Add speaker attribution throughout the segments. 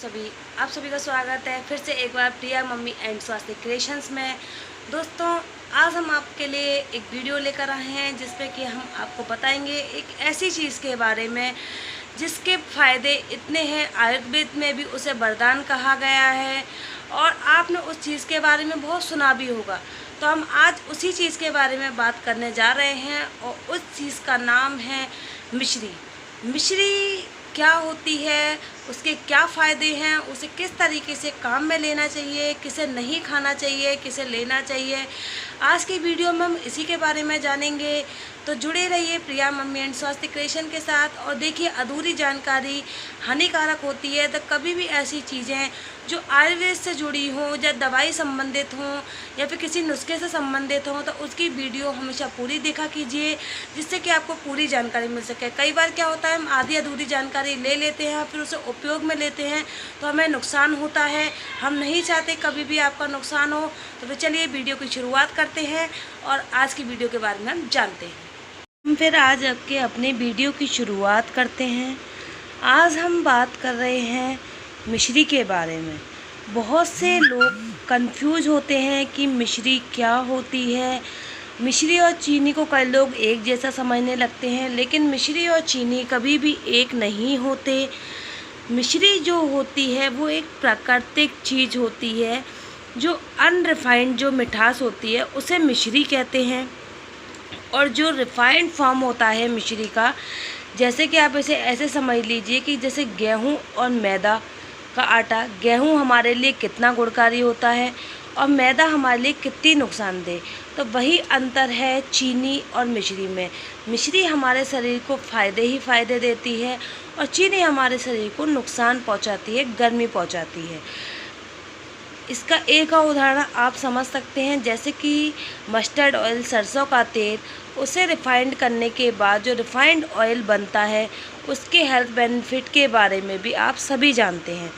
Speaker 1: सभी आप सभी का स्वागत है फिर से एक बार प्रिया मम्मी एंड स्वास्थ्य क्रिएशंस में। दोस्तों, आज हम आपके लिए एक वीडियो लेकर आए हैं जिसमें कि हम आपको बताएंगे एक ऐसी चीज़ के बारे में जिसके फ़ायदे इतने हैं, आयुर्वेद में भी उसे वरदान कहा गया है और आपने उस चीज़ के बारे में बहुत सुना भी होगा। तो हम आज उसी चीज़ के बारे में बात करने जा रहे हैं और उस चीज़ का नाम है मिश्री। मिश्री क्या होती है, उसके क्या फ़ायदे हैं, उसे किस तरीके से काम में लेना चाहिए, किसे नहीं खाना चाहिए, किसे लेना चाहिए, आज की वीडियो में हम इसी के बारे में जानेंगे। तो जुड़े रहिए प्रिया मम्मी एंड स्वास्थ्य क्रिएशन के साथ। और देखिए, अधूरी जानकारी हानिकारक होती है। तो कभी भी ऐसी चीज़ें जो आयुर्वेद से जुड़ी हों या दवाई संबंधित हों या फिर किसी नुस्खे से संबंधित हों तो उसकी वीडियो हमेशा पूरी देखा कीजिए, जिससे कि आपको पूरी जानकारी मिल सके। कई बार क्या होता है, हम आधी अधूरी जानकारी ले लेते हैं, फिर उसे उपयोग में लेते हैं तो हमें नुकसान होता है। हम नहीं चाहते कभी भी आपका नुकसान हो। तो फिर चलिए वीडियो की शुरुआत करते हैं और आज की वीडियो के बारे में हम जानते हैं। हम फिर आज आपके अपने वीडियो की शुरुआत करते हैं। आज हम बात कर रहे हैं मिश्री के बारे में। बहुत से लोग कंफ्यूज होते हैं कि मिश्री क्या होती है। मिश्री और चीनी को कई लोग एक जैसा समझने लगते हैं, लेकिन मिश्री और चीनी कभी भी एक नहीं होते। मिश्री जो होती है वो एक प्राकृतिक चीज़ होती है, जो अनरिफाइंड जो मिठास होती है उसे मिश्री कहते हैं। और जो रिफाइंड फॉर्म होता है मिश्री का, जैसे कि आप इसे ऐसे समझ लीजिए कि जैसे गेहूं और मैदा का आटा, गेहूं हमारे लिए कितना गुणकारी होता है और मैदा हमारे लिए कितनी नुकसानदेह। तो वही अंतर है चीनी और मिश्री में। मिश्री हमारे शरीर को फ़ायदे ही फ़ायदे देती है और चीनी हमारे शरीर को नुकसान पहुंचाती है, गर्मी पहुंचाती है। इसका एक और उदाहरण आप समझ सकते हैं, जैसे कि मस्टर्ड ऑयल, सरसों का तेल, उसे रिफाइंड करने के बाद जो रिफाइंड ऑयल बनता है उसके हेल्थ बेनिफिट के बारे में भी आप सभी जानते हैं।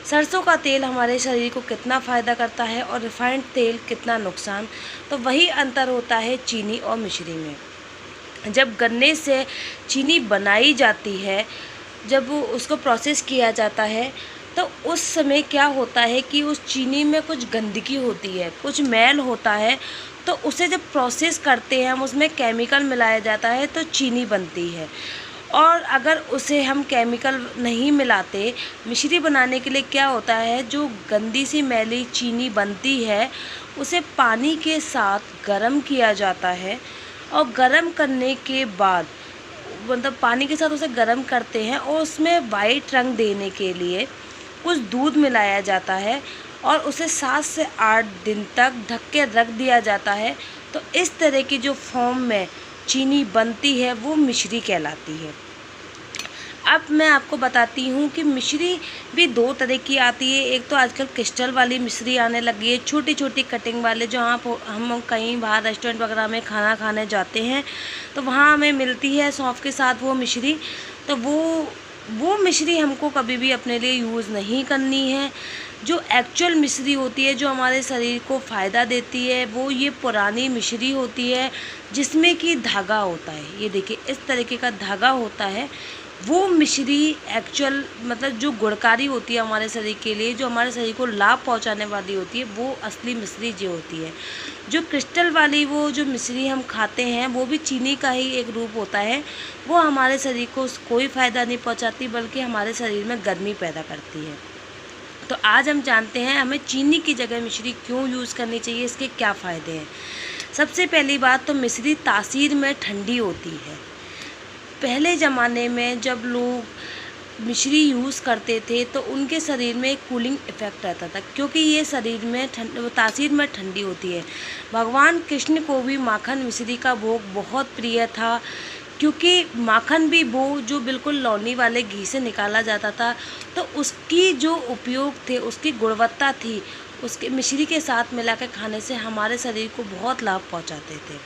Speaker 1: सरसों का तेल हमारे शरीर को कितना फ़ायदा करता है और रिफाइंड तेल कितना नुकसान। तो वही अंतर होता है चीनी और मिश्री में। जब गन्ने से चीनी बनाई जाती है, जब उसको प्रोसेस किया जाता है तो उस समय क्या होता है कि उस चीनी में कुछ गंदगी होती है, कुछ मैल होता है। तो उसे जब प्रोसेस करते हैं, हम उसमें केमिकल मिलाया जाता है तो चीनी बनती है। और अगर उसे हम केमिकल नहीं मिलाते, मिश्री बनाने के लिए क्या होता है, जो गंदी सी मैली चीनी बनती है उसे पानी के साथ गर्म किया जाता है और गर्म करने के बाद, मतलब पानी के साथ उसे गर्म करते हैं और उसमें वाइट रंग देने के लिए कुछ दूध मिलाया जाता है और उसे 7 से 8 दिन तक ढक के रख दिया जाता है। तो इस तरह की जो फॉर्म में चीनी बनती है वो मिश्री कहलाती है। अब मैं आपको बताती हूँ कि मिश्री भी 2 तरह की आती है। एक तो आजकल क्रिस्टल वाली मिश्री आने लगी है, छोटी छोटी कटिंग वाले, जो हम कहीं बाहर रेस्टोरेंट वगैरह में खाना खाने जाते हैं तो वहाँ हमें मिलती है सौंफ के साथ वो मिश्री। तो वो मिश्री हमको कभी भी अपने लिए यूज़ नहीं करनी है। जो एक्चुअल मिश्री होती है, जो हमारे शरीर को फ़ायदा देती है, वो ये पुरानी मिश्री होती है जिसमें कि धागा होता है। ये देखिए, इस तरीके का धागा होता है। वो मिश्री एक्चुअल, मतलब जो गुणकारी होती है हमारे शरीर के लिए, जो हमारे शरीर को लाभ पहुंचाने वाली होती है, वो असली मिश्री जो होती है। जो क्रिस्टल वाली वो जो मिश्री हम खाते हैं वो भी चीनी का ही एक रूप होता है। वो हमारे शरीर को कोई फ़ायदा नहीं पहुंचाती, बल्कि हमारे शरीर में गर्मी पैदा करती है। तो आज हम जानते हैं हमें चीनी की जगह मिश्री क्यों यूज़ करनी चाहिए, इसके क्या फ़ायदे हैं। सबसे पहली बात तो मिश्री तासीर में ठंडी होती है। पहले ज़माने में जब लोग मिश्री यूज़ करते थे तो उनके शरीर में एक कूलिंग इफ़ेक्ट रहता था, क्योंकि ये शरीर में तासीर में ठंडी होती है। भगवान कृष्ण को भी माखन मिश्री का भोग बहुत प्रिय था, क्योंकि माखन भी वो जो बिल्कुल लौनी वाले घी से निकाला जाता था, तो उसकी जो उपयोग थे, उसकी गुणवत्ता थी, उसके मिश्री के साथ मिला के खाने से हमारे शरीर को बहुत लाभ पहुँचाते थे।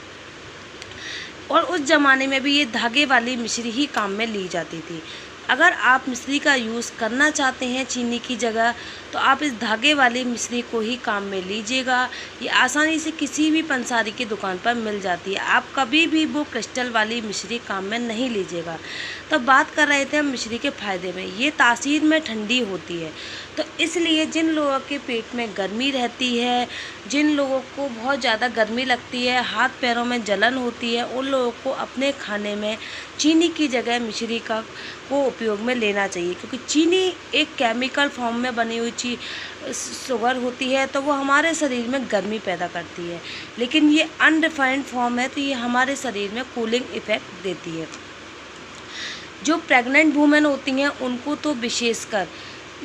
Speaker 1: और उस ज़माने में भी ये धागे वाली मिश्री ही काम में ली जाती थी। अगर आप मिश्री का यूज़ करना चाहते हैं चीनी की जगह, तो आप इस धागे वाली मिश्री को ही काम में लीजिएगा। ये आसानी से किसी भी पंसारी की दुकान पर मिल जाती है। आप कभी भी वो क्रिस्टल वाली मिश्री काम में नहीं लीजिएगा। तो बात कर रहे थे हम मिश्री के फ़ायदे में। ये तासीर में ठंडी होती है, तो इसलिए जिन लोगों के पेट में गर्मी रहती है, जिन लोगों को बहुत ज़्यादा गर्मी लगती है, हाथ पैरों में जलन होती है, उन लोगों को अपने खाने में चीनी की जगह मिश्री को उपयोग में लेना चाहिए, क्योंकि चीनी एक केमिकल फॉर्म में बनी हुई शुगर होती है, तो वो हमारे शरीर में गर्मी पैदा करती है। लेकिन ये अनरिफाइंड फॉर्म है, तो ये हमारे शरीर में कूलिंग इफ़ेक्ट देती है। जो प्रेग्नेंट वूमेन होती हैं उनको तो विशेषकर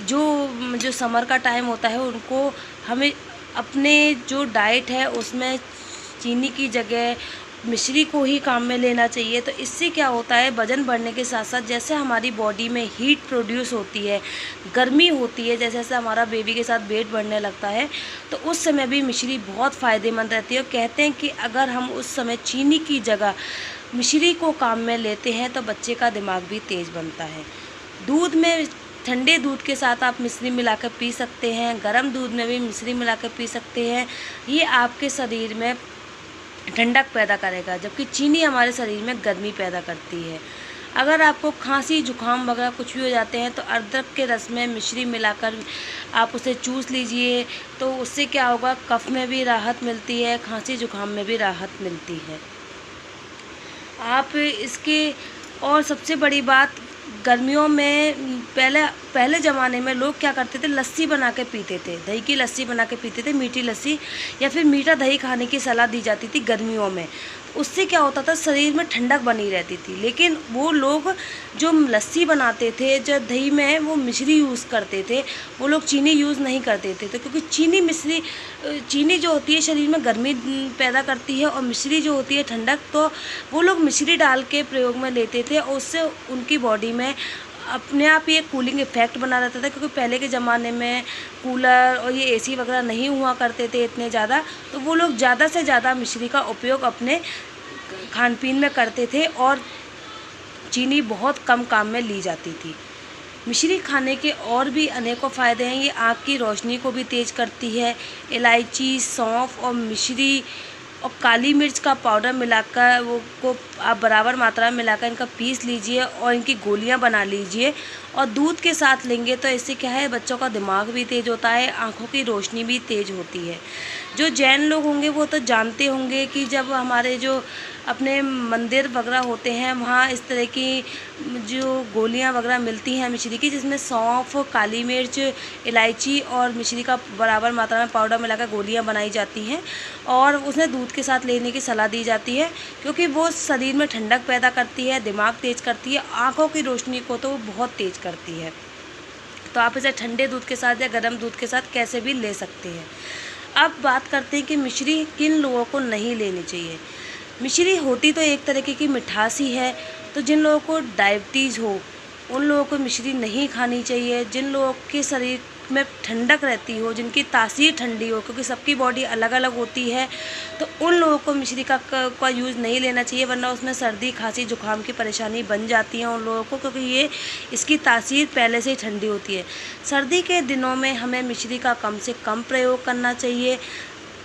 Speaker 1: जो समर का टाइम होता है, उनको हमें अपने जो डाइट है उसमें चीनी की जगह मिश्री को ही काम में लेना चाहिए। तो इससे क्या होता है, वज़न बढ़ने के साथ साथ जैसे हमारी बॉडी में हीट प्रोड्यूस होती है, गर्मी होती है, जैसे जैसे हमारा बेबी के साथ वेट बढ़ने लगता है, तो उस समय भी मिश्री बहुत फ़ायदेमंद रहती है। और कहते हैं कि अगर हम उस समय चीनी की जगह मिश्री को काम में लेते हैं तो बच्चे का दिमाग भी तेज़ बनता है। दूध में, ठंडे दूध के साथ आप मिश्री मिलाकर पी सकते हैं, गर्म दूध में भी मिश्री मिलाकर पी सकते हैं। ये आपके शरीर में ठंडक पैदा करेगा, जबकि चीनी हमारे शरीर में गर्मी पैदा करती है। अगर आपको खांसी जुकाम वगैरह कुछ भी हो जाते हैं तो अदरक के रस में मिश्री मिलाकर आप उसे चूस लीजिए, तो उससे क्या होगा, कफ में भी राहत मिलती है, खांसी जुकाम में भी राहत मिलती है। आप इसके, और सबसे बड़ी बात, गर्मियों में पहले ज़माने में लोग क्या करते थे, लस्सी बना के पीते थे, दही की लस्सी बना के पीते थे, मीठी लस्सी, या फिर मीठा दही खाने की सलाह दी जाती थी गर्मियों में। उससे क्या होता था, शरीर में ठंडक बनी रहती थी। लेकिन वो लोग जो लस्सी बनाते थे, जो दही में वो मिश्री यूज़ करते थे, वो लोग चीनी यूज़ नहीं करते थे। तो क्योंकि चीनी जो होती है शरीर में गर्मी पैदा करती है, और मिश्री जो होती है ठंडक, तो वो लोग मिश्री डाल के प्रयोग में लेते थे, और उससे उनकी बॉडी में अपने आप ही एक कूलिंग इफ़ेक्ट बना रहता था। क्योंकि पहले के ज़माने में कूलर और ये एसी वगैरह नहीं हुआ करते थे इतने ज़्यादा, तो वो लोग ज़्यादा से ज़्यादा मिश्री का उपयोग अपने खान पीन में करते थे, और चीनी बहुत कम काम में ली जाती थी। मिश्री खाने के और भी अनेकों फ़ायदे हैं। ये आँख की रोशनी को भी तेज़ करती है। इलायची, सौंफ और मिश्री और काली मिर्च का पाउडर मिलाकर वो को आप बराबर मात्रा में मिलाकर इनका पीस लीजिए और इनकी गोलियां बना लीजिए, और दूध के साथ लेंगे तो इससे क्या है, बच्चों का दिमाग भी तेज़ होता है, आँखों की रोशनी भी तेज़ होती है। जो जैन लोग होंगे वो तो जानते होंगे कि जब हमारे जो अपने मंदिर वगैरह होते हैं, वहाँ इस तरह की जो गोलियां वगैरह मिलती हैं मिश्री की, जिसमें सौंफ, काली मिर्च, इलायची और मिश्री का बराबर मात्रा में पाउडर मिलाकर गोलियां बनाई जाती हैं, और उसमें दूध के साथ लेने की सलाह दी जाती है, क्योंकि वो शरीर में ठंडक पैदा करती है, दिमाग तेज़ करती है, आँखों की रोशनी को तो वो बहुत तेज़ करती है। तो आप इसे ठंडे दूध के साथ या गर्म दूध के साथ कैसे भी ले सकते हैं। अब बात करते हैं कि मिश्री किन लोगों को नहीं लेनी चाहिए। मिश्री होती तो एक तरीके की मिठास ही है, तो जिन लोगों को डायबिटीज़ हो उन लोगों को मिश्री नहीं खानी चाहिए। जिन लोगों के शरीर में ठंडक रहती हो, जिनकी तासीर ठंडी हो, क्योंकि सबकी बॉडी अलग अलग होती है, तो उन लोगों को मिश्री का यूज़ नहीं लेना चाहिए, वरना उसमें सर्दी, खांसी, जुकाम की परेशानी बन जाती है उन लोगों को, क्योंकि ये इसकी तासीर पहले से ही ठंडी होती है। सर्दी के दिनों में हमें मिश्री का कम से कम प्रयोग करना चाहिए।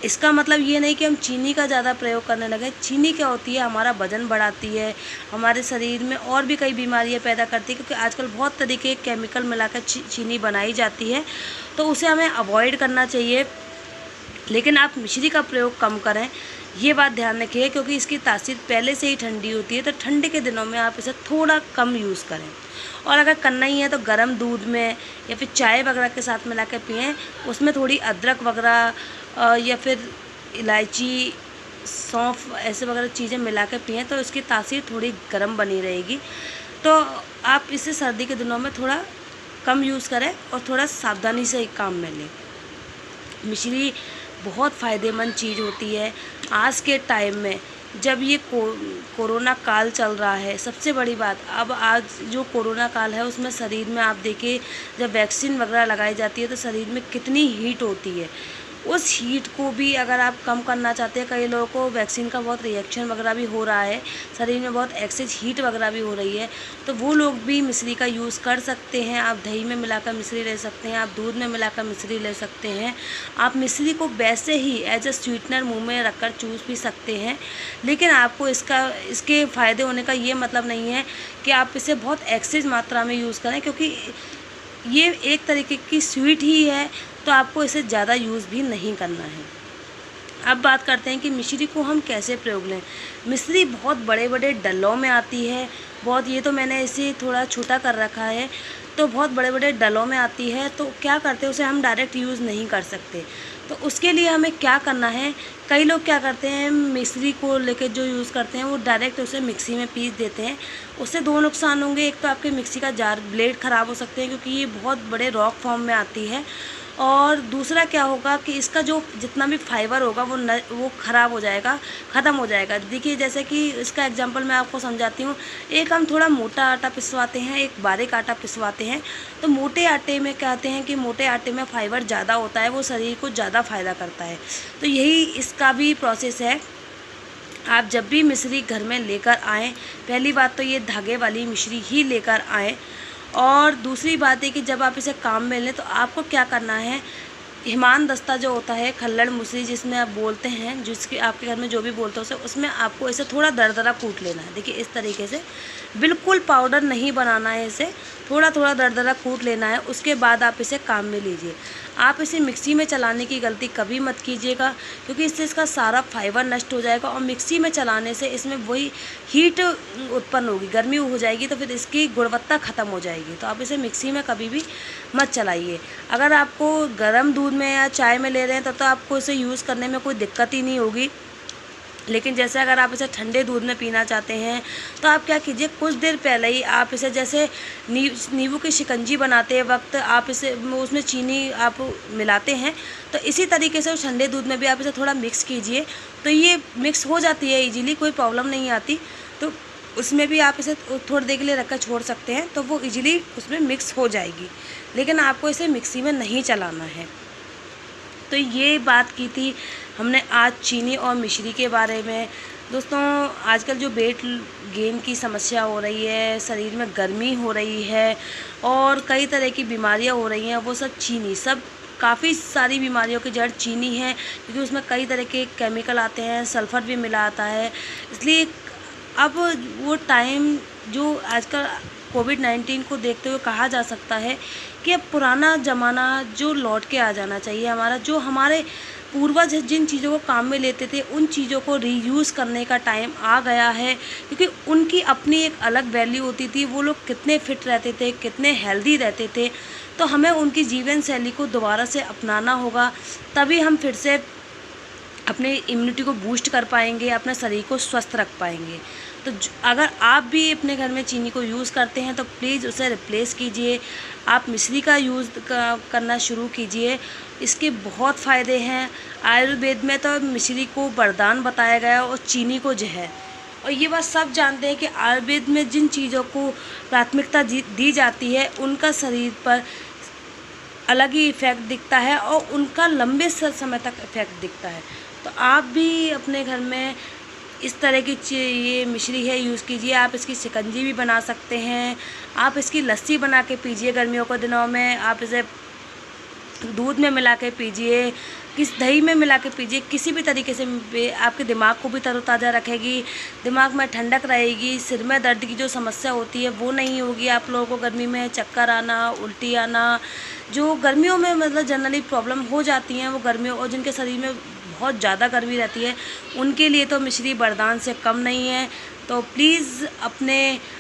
Speaker 1: इसका मतलब ये नहीं कि हम चीनी का ज़्यादा प्रयोग करने लगे। चीनी क्या होती है, हमारा वज़न बढ़ाती है, हमारे शरीर में और भी कई बीमारियां पैदा करती है, क्योंकि आजकल बहुत तरीके के केमिकल मिलाकर चीनी बनाई जाती है, तो उसे हमें अवॉइड करना चाहिए। लेकिन आप मिश्री का प्रयोग कम करें, ये बात ध्यान रखिए, क्योंकि इसकी तासीर पहले से ही ठंडी होती है, तो ठंड के दिनों में आप इसे थोड़ा कम यूज़ करें। और अगर करना ही है तो गर्म दूध में या फिर चाय वगैरह के साथ मिला के पिएँ, उसमें थोड़ी अदरक वगैरह या फिर इलायची, सौंफ ऐसे वगैरह चीज़ें मिला के पिएँ, तो इसकी तासीर थोड़ी गर्म बनी रहेगी। तो आप इसे सर्दी के दिनों में थोड़ा कम यूज़ करें और थोड़ा सावधानी से एक काम में लें। मिश्री बहुत फ़ायदेमंद चीज़ होती है। आज के टाइम में जब ये कोरोना काल चल रहा है, सबसे बड़ी बात, अब आज जो कोरोना काल है उसमें शरीर में आप देखिए, जब वैक्सीन वगैरह लगाई जाती है तो शरीर में कितनी हीट होती है। उस हीट को भी अगर आप कम करना चाहते हैं, कई लोगों को वैक्सीन का बहुत रिएक्शन वगैरह भी हो रहा है, शरीर में बहुत एक्सेस हीट वगैरह भी हो रही है, तो वो लोग भी मिश्री का यूज़ कर सकते हैं। आप दही में मिलाकर मिश्री ले सकते हैं, आप दूध में मिलाकर मिश्री ले सकते हैं। आप मिश्री को वैसे ही एज अ स्वीटनर मुँह में रखकर चूस भी सकते हैं। लेकिन आपको इसके फ़ायदे होने का ये मतलब नहीं है कि आप इसे बहुत एक्सेस मात्रा में यूज़ करें, क्योंकि ये एक तरीके की स्वीट ही है, तो आपको इसे ज़्यादा यूज़ भी नहीं करना है। अब बात करते हैं कि मिश्री को हम कैसे प्रयोग लें। मिश्री बहुत बड़े बड़े डलों में आती है, बहुत, ये तो मैंने इसे थोड़ा छोटा कर रखा है, तो बहुत बड़े बड़े डलों में आती है। तो क्या करते हैं, उसे हम डायरेक्ट यूज़ नहीं कर सकते। तो उसके लिए हमें क्या करना है, कई लोग क्या करते हैं, मिश्री को लेके जो यूज़ करते हैं वो डायरेक्ट उसे मिक्सी में पीस देते हैं। उससे दो नुकसान होंगे, एक तो आपके मिक्सी का जार ब्लेड ख़राब हो सकते हैं क्योंकि ये बहुत बड़े रॉक फॉर्म में आती है, और दूसरा क्या होगा कि इसका जो जितना भी फाइबर होगा वो ख़राब हो जाएगा, ख़त्म हो जाएगा। देखिए जैसे कि इसका एग्जांपल मैं आपको समझाती हूँ। एक हम थोड़ा मोटा आटा पिसवाते हैं, एक बारीक आटा पिसवाते हैं। तो मोटे आटे में कहते हैं कि मोटे आटे में फ़ाइबर ज़्यादा होता है, वो शरीर को ज़्यादा फ़ायदा करता है। तो यही इसका भी प्रोसेस है। आप जब भी मिश्री घर में लेकर आएँ, पहली बात तो ये धागे वाली मिश्री ही लेकर आएँ, और दूसरी बात है कि जब आप इसे काम में लें तो आपको क्या करना है, हिमान दस्ता जो होता है, खल्लड़ मुसरी जिसमें आप बोलते हैं, जिसके आपके घर में जो भी बोलते हो उसमें आपको इसे थोड़ा दरदरा कूट लेना है। देखिए इस तरीके से, बिल्कुल पाउडर नहीं बनाना है, इसे थोड़ा थोड़ा दरदरा कूट लेना है। उसके बाद आप इसे काम में लीजिए। आप इसे मिक्सी में चलाने की गलती कभी मत कीजिएगा, क्योंकि इससे इसका सारा फाइबर नष्ट हो जाएगा, और मिक्सी में चलाने से इसमें वही हीट उत्पन्न होगी, गर्मी हो जाएगी, तो फिर इसकी गुणवत्ता ख़त्म हो जाएगी। तो आप इसे मिक्सी में कभी भी मत चलाइए। अगर आपको गर्म दूध में या चाय में ले रहे हैं तो आपको इसे यूज़ करने में कोई दिक्कत ही नहीं होगी। लेकिन जैसे अगर आप इसे ठंडे दूध में पीना चाहते हैं तो आप क्या कीजिए, कुछ देर पहले ही आप इसे, जैसे नींबू की शिकंजी बनाते वक्त आप इसे, उसमें चीनी आप मिलाते हैं, तो इसी तरीके से उस ठंडे दूध में भी आप इसे थोड़ा मिक्स कीजिए। तो ये मिक्स हो जाती है ईजीली, कोई प्रॉब्लम नहीं आती। तो उसमें भी आप इसे थोड़ी देर के लिए रखकर छोड़ सकते हैं, तो वो ईजीली उसमें मिक्स हो जाएगी। लेकिन आपको इसे मिक्सी में नहीं चलाना है। तो ये बात की थी हमने आज चीनी और मिश्री के बारे में। दोस्तों, आजकल जो वेट गेन की समस्या हो रही है, शरीर में गर्मी हो रही है और कई तरह की बीमारियां हो रही हैं, वो सब चीनी, सब काफ़ी सारी बीमारियों की जड़ चीनी है, क्योंकि उसमें कई तरह के केमिकल आते हैं, सल्फ़र भी मिला आता है। इसलिए अब वो टाइम जो आजकल कोविड-19 को देखते हुए कहा जा सकता है कि अब पुराना ज़माना जो लौट के आ जाना चाहिए हमारा, जो हमारे पूर्वज जिन चीज़ों को काम में लेते थे उन चीज़ों को रीयूज़ करने का टाइम आ गया है, क्योंकि उनकी अपनी एक अलग वैल्यू होती थी। वो लोग कितने फिट रहते थे, कितने हेल्दी रहते थे। तो हमें उनकी जीवन शैली को दोबारा से अपनाना होगा, तभी हम फिर से अपने इम्यूनिटी को बूस्ट कर पाएंगे, अपने शरीर को स्वस्थ रख पाएंगे। तो अगर आप भी अपने घर में चीनी को यूज़ करते हैं तो प्लीज़ उसे रिप्लेस कीजिए। आप मिश्री का यूज़ करना शुरू कीजिए। इसके बहुत फ़ायदे हैं। आयुर्वेद में तो मिश्री को वरदान बताया गया और चीनी को जहर। और ये बात सब जानते हैं कि आयुर्वेद में जिन चीज़ों को प्राथमिकता दी जाती है उनका शरीर पर अलग ही इफ़ेक्ट दिखता है और उनका लंबे समय तक इफ़ेक्ट दिखता है। तो आप भी अपने घर में इस तरह की ये मिश्री है यूज़ कीजिए। आप इसकी शिकंजी भी बना सकते हैं, आप इसकी लस्सी बना के पीजिए गर्मियों के दिनों में। आप इसे दूध में मिला के पीजिए, दही में मिला के पीजिए, किसी भी तरीके से आपके दिमाग को भी तरोताज़ा रखेगी, दिमाग में ठंडक रहेगी, सिर में दर्द की जो समस्या होती है वो नहीं होगी। आप लोगों को गर्मी में चक्कर आना, उल्टी आना, जो गर्मियों में मतलब जनरली प्रॉब्लम हो जाती हैं, वो गर्मियों और जिनके शरीर में बहुत ज़्यादा गर्मी रहती है उनके लिए तो मिश्री वरदान से कम नहीं है। तो प्लीज़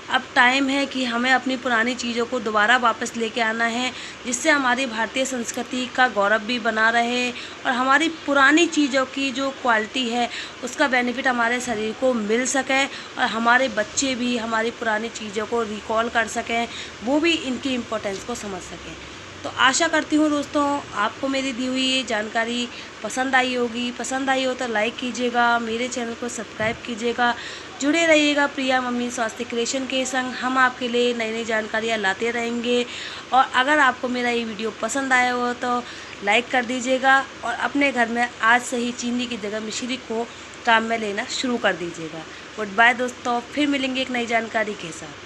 Speaker 1: अब टाइम है कि हमें अपनी पुरानी चीज़ों को दोबारा वापस लेके आना है, जिससे हमारी भारतीय संस्कृति का गौरव भी बना रहे और हमारी पुरानी चीज़ों की जो क्वालिटी है उसका बेनिफिट हमारे शरीर को मिल सके और हमारे बच्चे भी हमारी पुरानी चीज़ों को रिकॉल कर सकें, वो भी इनकी इम्पोर्टेंस को समझ सकें। तो आशा करती हूँ दोस्तों आपको मेरी दी हुई ये जानकारी पसंद आई होगी। पसंद आई हो तो लाइक कीजिएगा, मेरे चैनल को सब्सक्राइब कीजिएगा, जुड़े रहिएगा प्रिया मम्मी स्वास्थ्य क्रिएशन के संग। हम आपके लिए नई नई जानकारियाँ लाते रहेंगे। और अगर आपको मेरा ये वीडियो पसंद आया हो तो लाइक कर दीजिएगा और अपने घर में आज से ही चीनी की जगह मिश्री को काम में लेना शुरू कर दीजिएगा। गुड बाय दोस्तों, फिर मिलेंगे एक नई जानकारी के साथ।